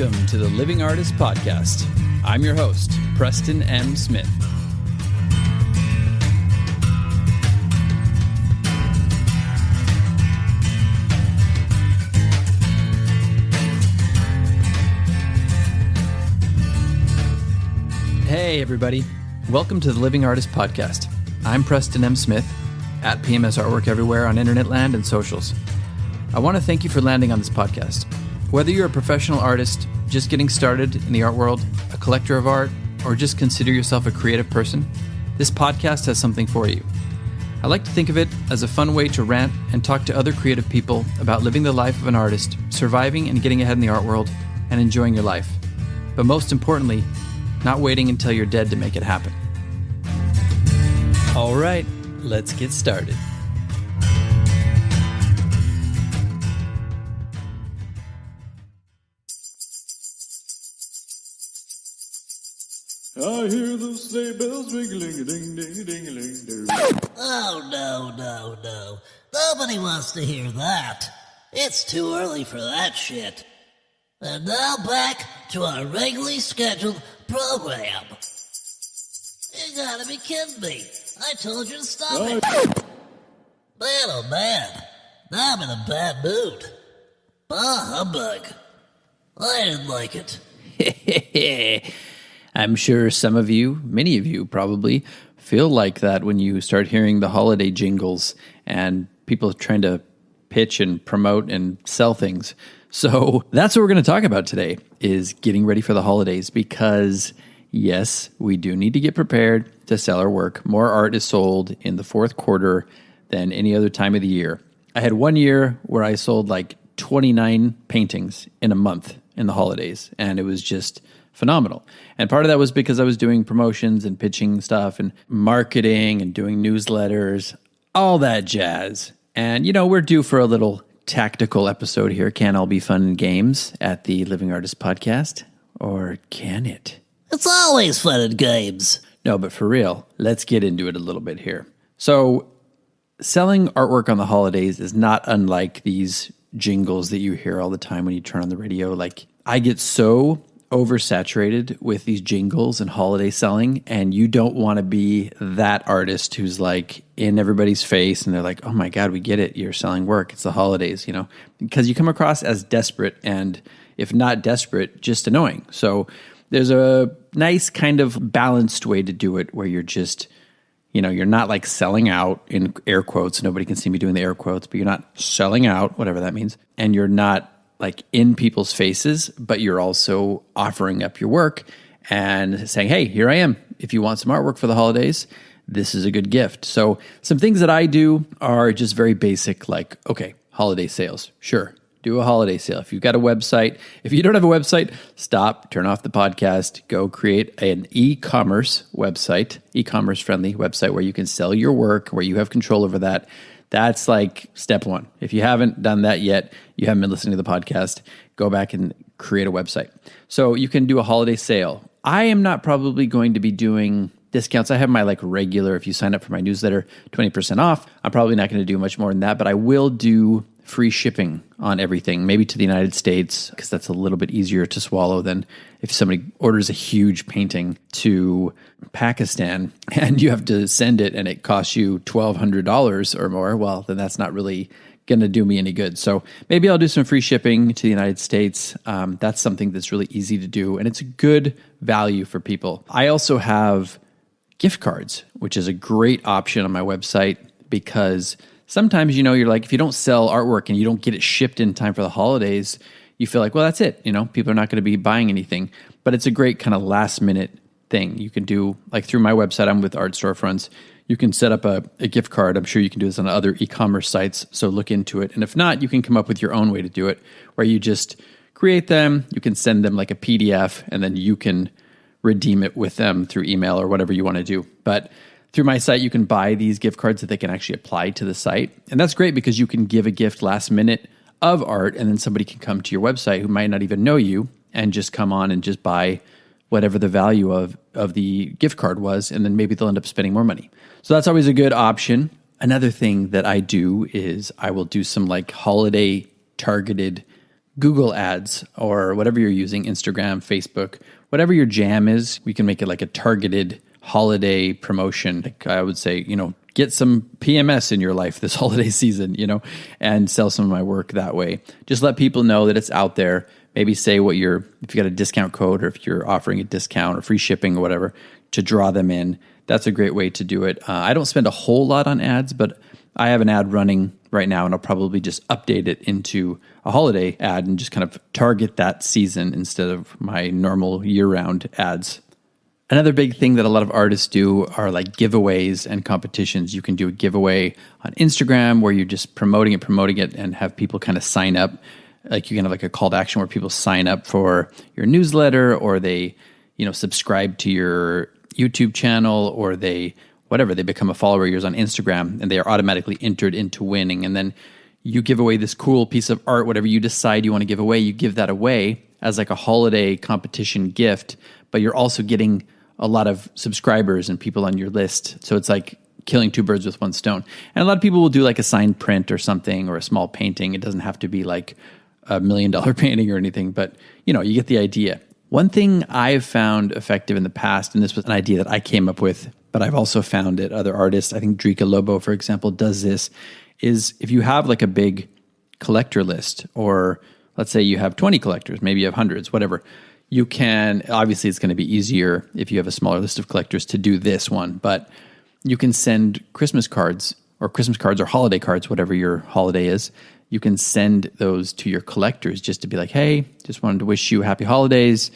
Welcome to the Living Artist Podcast. I'm your host, Preston M. Smith. Hey, everybody. Welcome to the Living Artist Podcast. I'm Preston M. Smith, at PMS Artwork everywhere on internet land and socials. I want to thank you for landing on this podcast. Whether you're a professional artist, just getting started in the art world, a collector of art, or just consider yourself a creative person, this podcast has something for you. I like to think of it as a fun way to rant and talk to other creative people about living the life of an artist, surviving and getting ahead in the art world, and enjoying your life. But most importantly, not waiting until you're dead to make it happen. All right, let's get started. I hear those sleigh bells ring-a-ling-a-ding-ding-a-ding-a-ling-ding. Oh, no. Nobody wants to hear that. It's too early for that shit. And now back to our regularly scheduled program. You gotta be kidding me. I told you to stop it. Man, oh man. Now I'm in a bad mood. Bah humbug. I didn't like it. I'm sure some of you, many of you probably, feel like that when you start hearing the holiday jingles and people trying to pitch and promote and sell things. So that's what we're going to talk about today, is getting ready for the holidays, because yes, we do need to get prepared to sell our work. More art is sold in the fourth quarter than any other time of the year. I had one year where I sold like 29 paintings in a month in the holidays, and it was just phenomenal. And part of that was because I was doing promotions and pitching stuff and marketing and doing newsletters, all that jazz. And, you know, we're due for a little tactical episode here. Can't all be fun and games at the Living Artist Podcast, or can it? It's always fun and games. No, but for real, let's get into it a little bit here. So selling artwork on the holidays is not unlike these jingles that you hear all the time when you turn on the radio. Like, I get so oversaturated with these jingles and holiday selling, and you don't want to be that artist who's like in everybody's face and they're like, oh my God, we get it. You're selling work. It's the holidays, you know, because you come across as desperate, and if not desperate, just annoying. So there's a nice kind of balanced way to do it where you're just, you know, you're not like selling out in air quotes. Nobody can see me doing the air quotes, but you're not selling out, whatever that means. And you're not like in people's faces, but you're also offering up your work and saying, hey, here I am. If you want some artwork for the holidays, this is a good gift. So some things that I do are just very basic, like, okay, holiday sales. Sure, do a holiday sale. If you've got a website, if you don't have a website, stop, turn off the podcast, go create an e-commerce website, e-commerce friendly website where you can sell your work, where you have control over that. That's like step one. If you haven't done that yet, you haven't been listening to the podcast, go back and create a website. So you can do a holiday sale. I am not probably going to be doing discounts. I have my like regular, if you sign up for my newsletter, 20% off. I'm probably not going to do much more than that, but I will do free shipping on everything, maybe to the United States, because that's a little bit easier to swallow than if somebody orders a huge painting to Pakistan and you have to send it and it costs you $1,200 or more. Well, then that's not really going to do me any good. So maybe I'll do some free shipping to the United States. That's something that's really easy to do, and it's a good value for people. I also have gift cards, which is a great option on my website, because sometimes, you know, you're like, if you don't sell artwork and you don't get it shipped in time for the holidays, you feel like, well, that's it. You know, people are not going to be buying anything. But it's a great kind of last minute thing. You can do, like through my website, I'm with Art Storefronts. You can set up a gift card. I'm sure you can do this on other e-commerce sites. So look into it. And if not, you can come up with your own way to do it, where you just create them. You can send them like a PDF, and then you can redeem it with them through email or whatever you want to do. But through my site, you can buy these gift cards that they can actually apply to the site. And that's great because you can give a gift last minute of art, and then somebody can come to your website who might not even know you and just come on and just buy whatever the value of the gift card was, and then maybe they'll end up spending more money. So that's always a good option. Another thing that I do is I will do some like holiday targeted Google ads or whatever you're using, Instagram, Facebook, whatever your jam is, we can make it like a targeted holiday promotion. Like I would say, get some PMS in your life this holiday season, and sell some of my work that way. Just let people know that it's out there. Maybe say if you got a discount code or if you're offering a discount or free shipping or whatever to draw them in. That's a great way to do it. I don't spend a whole lot on ads, but I have an ad running right now, and I'll probably just update it into a holiday ad and just kind of target that season instead of my normal year-round ads. Another big thing that a lot of artists do are like giveaways and competitions. You can do a giveaway on Instagram where you're just promoting it, and have people kind of sign up. Like you can have like a call to action where people sign up for your newsletter, or they, subscribe to your YouTube channel, or they become a follower of yours on Instagram, and they are automatically entered into winning. And then you give away this cool piece of art, whatever you decide you want to give away, you give that away as like a holiday competition gift, but you're also getting a lot of subscribers and people on your list. So it's like killing two birds with one stone. And a lot of people will do like a signed print or something, or a small painting. It doesn't have to be like $1 million painting or anything, but you get the idea. One thing I've found effective in the past, and this was an idea that I came up with, but I've also found it other artists, I think Drika Lobo, for example, does this, is if you have like a big collector list, or let's say you have 20 collectors, maybe you have hundreds, whatever, you can, obviously it's going to be easier if you have a smaller list of collectors to do this one, but you can send Christmas cards or holiday cards, whatever your holiday is. You can send those to your collectors just to be like, hey, just wanted to wish you happy holidays,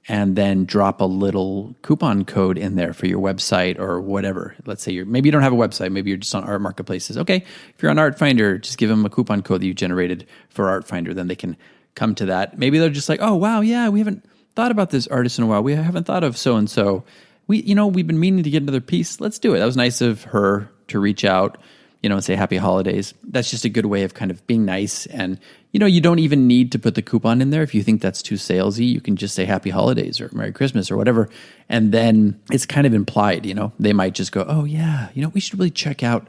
and then drop a little coupon code in there for your website or whatever. Let's say maybe you don't have a website, maybe you're just on art marketplaces. Okay, if you're on Art Finder, just give them a coupon code that you generated for Art Finder, then they can come to that. Maybe they're just like, oh, wow, yeah, we haven't thought about this artist in a while. We haven't thought of so-and-so. We've been meaning to get another piece. Let's do it. That was nice of her to reach out, and say happy holidays. That's just a good way of kind of being nice. And, you don't even need to put the coupon in there. If you think that's too salesy, you can just say happy holidays or Merry Christmas or whatever. And then it's kind of implied, they might just go, oh yeah, we should really check out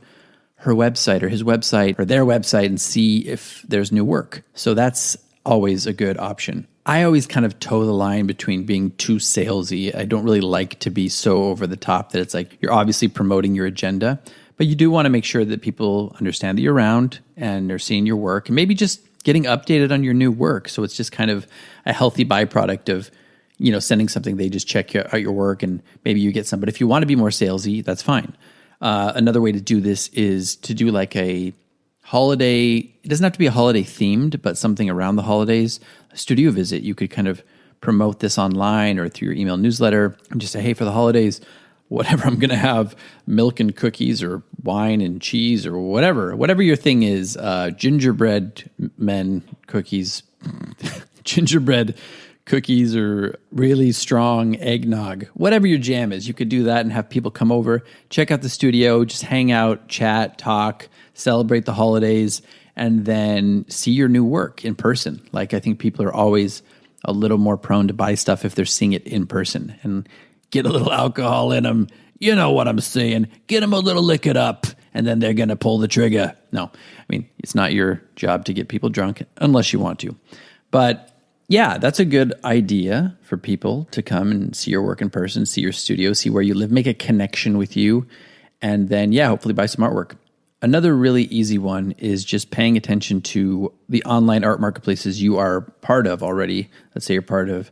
her website or his website or their website and see if there's new work. So that's always a good option. I always kind of toe the line between being too salesy. I don't really like to be so over the top that it's like you're obviously promoting your agenda, but you do want to make sure that people understand that you're around and they're seeing your work, and maybe just getting updated on your new work. So it's just kind of a healthy byproduct of, sending something. They just check out your work and maybe you get some. But if you want to be more salesy, that's fine. Another way to do this is to do like a holiday. It doesn't have to be a holiday themed, but something around the holidays. A studio visit. You could kind of promote this online or through your email newsletter and just say, hey, for the holidays, whatever, I'm going to have milk and cookies or wine and cheese or whatever your thing is, gingerbread men cookies, gingerbread cookies or really strong eggnog, whatever your jam is. You could do that and have people come over, check out the studio, just hang out, chat, talk, celebrate the holidays, and then see your new work in person. Like, I think people are always a little more prone to buy stuff if they're seeing it in person, and get a little alcohol in them. You know what I'm saying? Get them a little lick it up, and then they're going to pull the trigger. No, I mean, it's not your job to get people drunk unless you want to. But yeah, that's a good idea for people to come and see your work in person, see your studio, see where you live, make a connection with you, and then, yeah, hopefully buy some artwork. Another really easy one is just paying attention to the online art marketplaces you are part of already. Let's say you're part of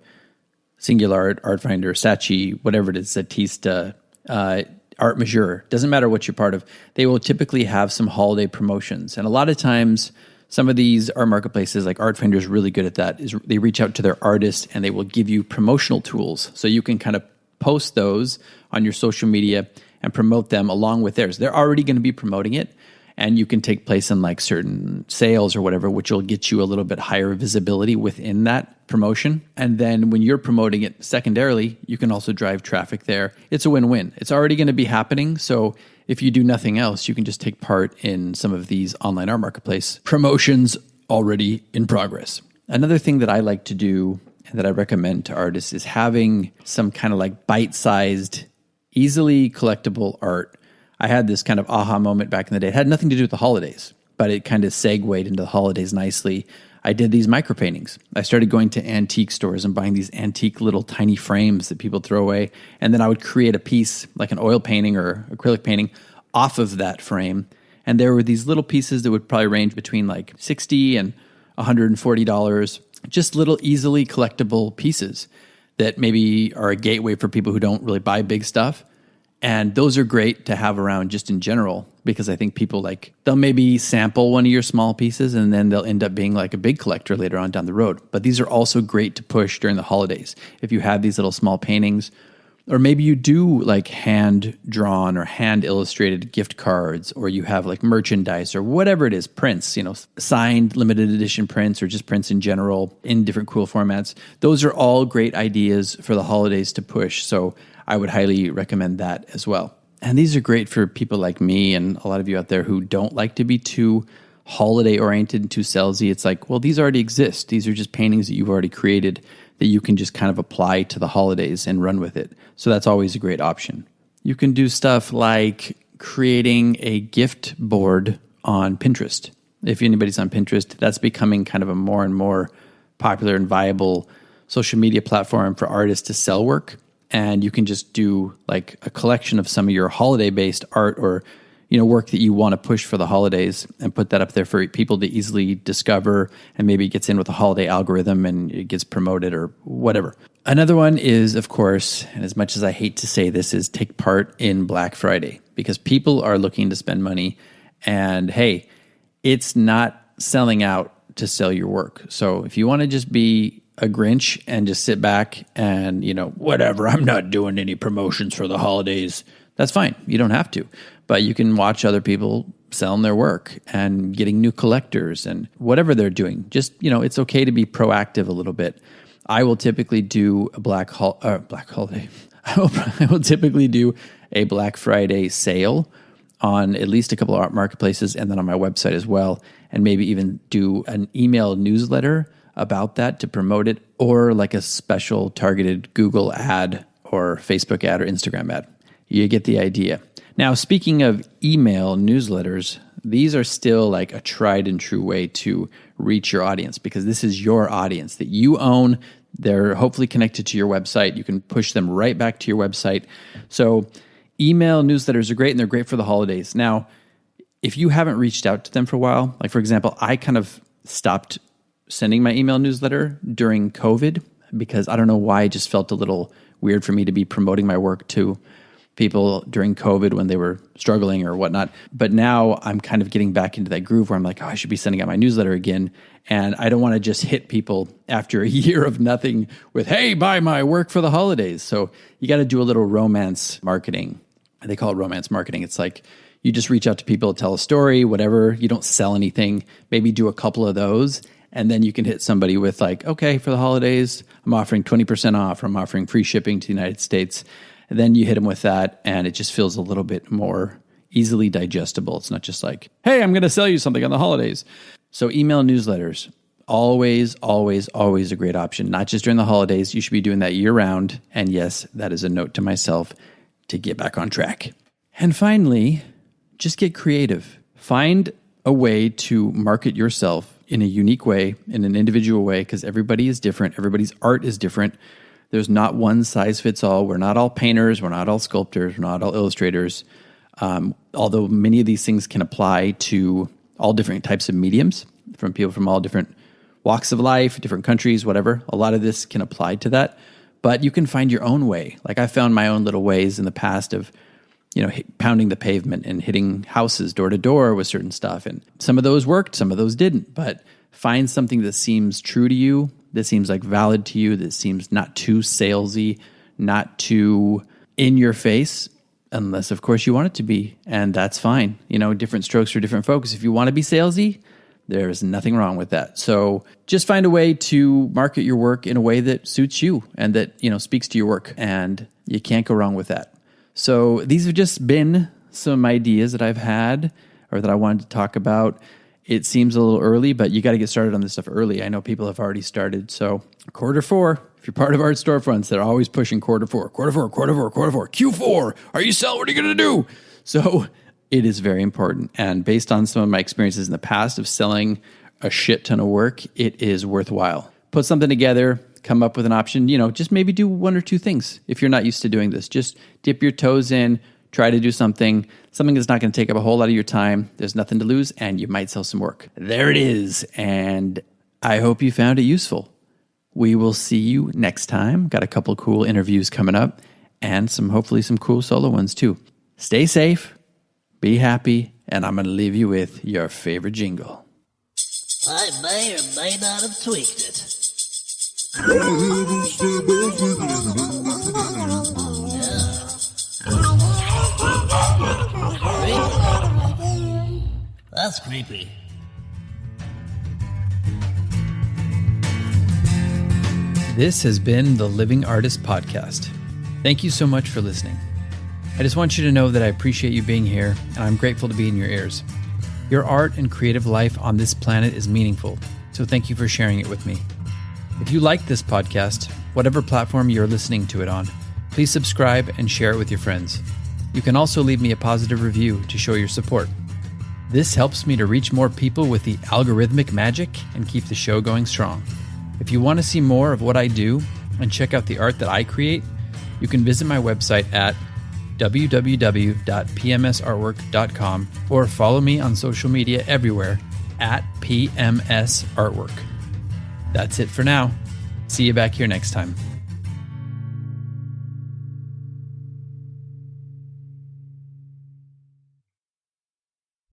Singular Art, Art Finder, Saatchi, whatever it is, Statista, Art Majeur. Doesn't matter what you're part of. They will typically have some holiday promotions. And a lot of times, some of these art marketplaces, like Art Finder is really good at that, is they reach out to their artists and they will give you promotional tools. So you can kind of post those on your social media and promote them along with theirs. They're already going to be promoting it, and you can take place in like certain sales or whatever, which will get you a little bit higher visibility within that promotion. And then when you're promoting it secondarily, you can also drive traffic there. It's a win-win. It's already going to be happening. So if you do nothing else, you can just take part in some of these online art marketplace promotions already in progress. Another thing that I like to do and that I recommend to artists is having some kind of like bite-sized, easily collectible art. I had this kind of aha moment back in the day. It had nothing to do with the holidays, but it kind of segued into the holidays nicely. I did these micro paintings. I started going to antique stores and buying these antique little tiny frames that people throw away. And then I would create a piece, like an oil painting or acrylic painting, off of that frame. And there were these little pieces that would probably range between like $60 and $140, just little easily collectible pieces that maybe are a gateway for people who don't really buy big stuff. And those are great to have around just in general, because I think people they'll maybe sample one of your small pieces and then they'll end up being like a big collector later on down the road. But these are also great to push during the holidays. If you have these little small paintings, or maybe you do like hand drawn or hand illustrated gift cards, or you have like merchandise or whatever it is, prints, signed limited edition prints or just prints in general in different cool formats. Those are all great ideas for the holidays to push. So I would highly recommend that as well. And these are great for people like me and a lot of you out there who don't like to be too holiday oriented and too salesy. It's like, well, these already exist. These are just paintings that you've already created that you can just kind of apply to the holidays and run with it. So that's always a great option. You can do stuff like creating a gift board on Pinterest. If anybody's on Pinterest, that's becoming kind of a more and more popular and viable social media platform for artists to sell work. And you can just do like a collection of some of your holiday-based art or work that you want to push for the holidays and put that up there for people to easily discover, and maybe it gets in with a holiday algorithm and it gets promoted or whatever. Another one is, of course, and as much as I hate to say this, is take part in Black Friday, because people are looking to spend money, and hey, it's not selling out to sell your work. So if you want to just be a Grinch and just sit back and, whatever, I'm not doing any promotions for the holidays, that's fine. You don't have to. But you can watch other people selling their work and getting new collectors and whatever they're doing. Just, it's okay to be proactive a little bit. I will typically do a Black Holiday. I will typically do a Black Friday sale on at least a couple of art marketplaces and then on my website as well. And maybe even do an email newsletter about that to promote it, or like a special targeted Google ad or Facebook ad or Instagram ad. You get the idea. Now, speaking of email newsletters, these are still like a tried and true way to reach your audience, because this is your audience that you own. They're hopefully connected to your website. You can push them right back to your website. So email newsletters are great, and they're great for the holidays. Now, if you haven't reached out to them for a while, like for example, I kind of stopped sending my email newsletter during COVID because I don't know why, it just felt a little weird for me to be promoting my work to people during COVID when they were struggling or whatnot. But now I'm kind of getting back into that groove where I'm like, I should be sending out my newsletter again. And I don't want to just hit people after a year of nothing with, hey, buy my work for the holidays. So you got to do a little romance marketing. They call it romance marketing. It's like you just reach out to people, tell a story, whatever. You don't sell anything. Maybe do a couple of those. And then you can hit somebody with like, okay, for the holidays, I'm offering 20% off, or I'm offering free shipping to the United States. And then you hit them with that, and it just feels a little bit more easily digestible. It's not just like, hey, I'm going to sell you something on the holidays. So email newsletters, always, always, always a great option. Not just during the holidays. You should be doing that year round. And yes, that is a note to myself to get back on track. And finally, just get creative. Find a way to market yourself in a unique way, in an individual way, because everybody is different. Everybody's art is different. There's not one size fits all. We're not all painters. We're not all sculptors. We're not all illustrators. Although many of these things can apply to all different types of mediums, from people from all different walks of life, different countries, whatever. A lot of this can apply to that. But you can find your own way. Like I found my own little ways in the past of, pounding the pavement and hitting houses door to door with certain stuff. And some of those worked, some of those didn't. But find something that seems true to you, that seems like valid to you, that seems not too salesy, not too in your face, unless of course you want it to be. And that's fine. Different strokes for different folks. If you want to be salesy, there's nothing wrong with that. So just find a way to market your work in a way that suits you and that, speaks to your work. And you can't go wrong with that. So these have just been some ideas that I've had or that I wanted to talk about. It seems a little early, but you got to get started on this stuff early. I know people have already started. So Q4, if you're part of Art Storefronts, they're always pushing Q4, Q4. Are you selling? What are you going to do? So it is very important. And based on some of my experiences in the past of selling a shit ton of work, it is worthwhile. Put something together, come up with an option, just maybe do one or two things. If you're not used to doing this, just dip your toes in, try to do something that's not going to take up a whole lot of your time. There's nothing to lose, and you might sell some work. There it is, and I hope you found it useful. We will see you next time. Got a couple cool interviews coming up, and hopefully some cool solo ones too. Stay safe, be happy, and I'm going to leave you with your favorite jingle. I may or may not have tweaked it. That's creepy. This has been the Living Artist Podcast. Thank you so much for listening. I just want you to know that I appreciate you being here, and I'm grateful to be in your ears. Your art and creative life on this planet is meaningful, so thank you for sharing it with me. If you like this podcast, whatever platform you're listening to it on, please subscribe and share it with your friends. You can also leave me a positive review to show your support. This helps me to reach more people with the algorithmic magic and keep the show going strong. If you want to see more of what I do and check out the art that I create, you can visit my website at www.pmsartwork.com or follow me on social media everywhere at PMS Artwork. That's it for now. See you back here next time.